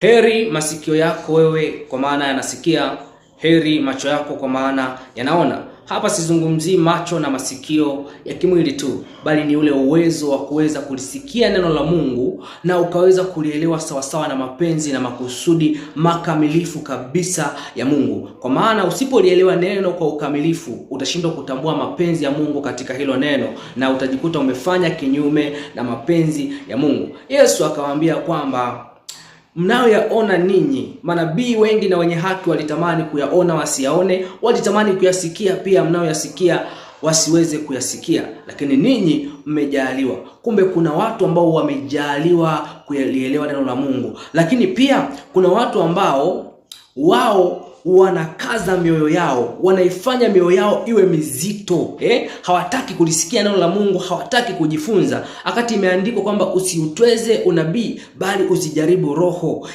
Heri masikio yako wewe kwa maana yanasikia, heri macho yako kwa maana yanaona. Hapa sizungumzii macho na masikio ya kimwili tu, bali ni ule uwezo wa kuweza kulisikia neno la Mungu na ukaweza kulielewa sawasawa na mapenzi na makusudi makamilifu kabisa ya Mungu. Kwa maana usipolielewa neno kwa ukamilifu, utashindwa kutambua mapenzi ya Mungu katika hilo neno na utajikuta umefanya kinyume na mapenzi ya Mungu. Yesu akawaambia kwamba mnayoyaona ninyi, manabii wengi na wenye haki walitamani kuyaona wasiyaone, walitamani kuyasikia pia mnayoyasikia wasiweze kuyasikia, lakini ninyi mmejaliwa. Kumbe kuna watu ambao wamejaliwa kulielewa neno la Mungu, lakini pia kuna watu ambao wao wanakaza mioyo yao, wanaifanya mioyo yao iwe mizito. Hawataki kulisikia neno la Mungu, hawataki kujifunza. Akati imeandikwa kwamba usiutweze unabii bali usijaribu roho.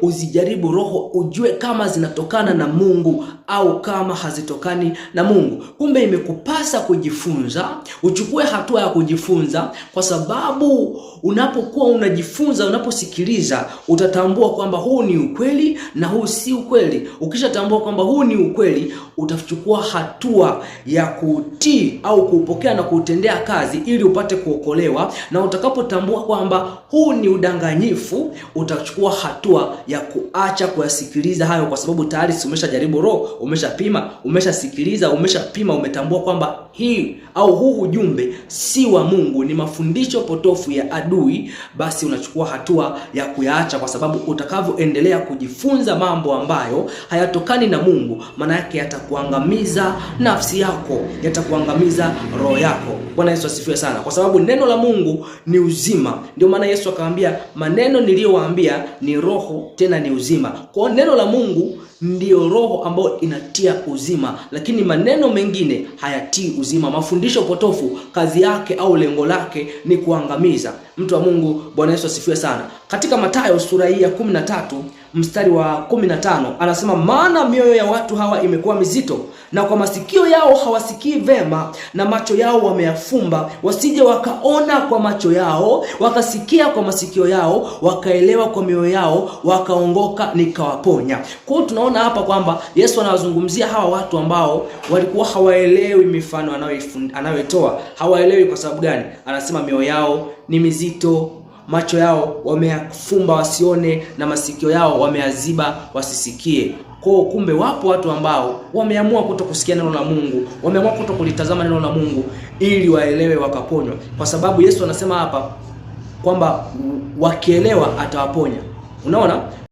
Usijaribu roho ujue kama zinatokana na Mungu au kama hazitokani na Mungu. Kumbe imekupasa kujifunza, uchukue hatua ya kujifunza, kwa sababu unapokuwa unajifunza, unaposikiliza, utatambua kwamba huu ni ukweli na huu si ukweli. Ukishatambua kwamba huu ni ukweli, utachukua hatua ya kutii au kupokea na kutendea kazi ili upate kuokolewa. Na utakapotambua kwamba huu ni udanganyifu, utachukua hatua ya kuacha kuyasikiliza hayo, kwa sababu tayari umeshajaribu roho, umeshapima, umeshasikiliza, umeshapima, umetambua kwamba hii au huu ujumbe si wa Mungu, ni mafundisho potofu ya adui. Basi unachukua hatua ya kuyaacha, kwa sababu utakavyoendelea kujifunza mambo ambayo hayatokani na Mungu, maana yake yatakuangamiza nafsi yako, yatakuangamiza roho yako. Bwana Yesu asifiwe sana, kwa sababu neno la Mungu ni uzima. Ndio maana Yesu akamwambia, maneno niliyowaambia ni roho tena ni uzima. Kwa neno la Mungu ndio roho ambayo inatia uzima, lakini maneno mengine hayatii uzima. Mafundisho potofu kazi yake au lengo lake ni kuangamiza. Mtu wa Mungu, Bwana Yesu asifiwe sana. Katika Mathayo sura hii ya 13 mstari wa 15 anasema, maana mioyo ya watu hawa imekuwa mizito, na kwa masikio yao hawasikii vema, na macho yao wameyafumba, wasije wakaona kwa macho yao, wakasikia kwa masikio yao, wakaelewa kwa mioyo yao, wakaongoka nikawaponya. Kwa hiyo tunaona hapa kwamba Yesu anawazungumzia hawa watu ambao walikuwa hawaelewi mifano anayoitoa. Hawaelewi kwa sababu gani? Anasema mioyo yao ni mizito, macho yao wameyafumba wasione, na masikio yao wameyaziba wasisikie. Kwa kumbe wapo watu ambao wameamua kutokusikia neno la Mungu, wameamua kutokulitazama neno la Mungu ili waelewe wakaponywa, kwa sababu Yesu anasema hapa kwamba wakielewa atawaponya. Unaona?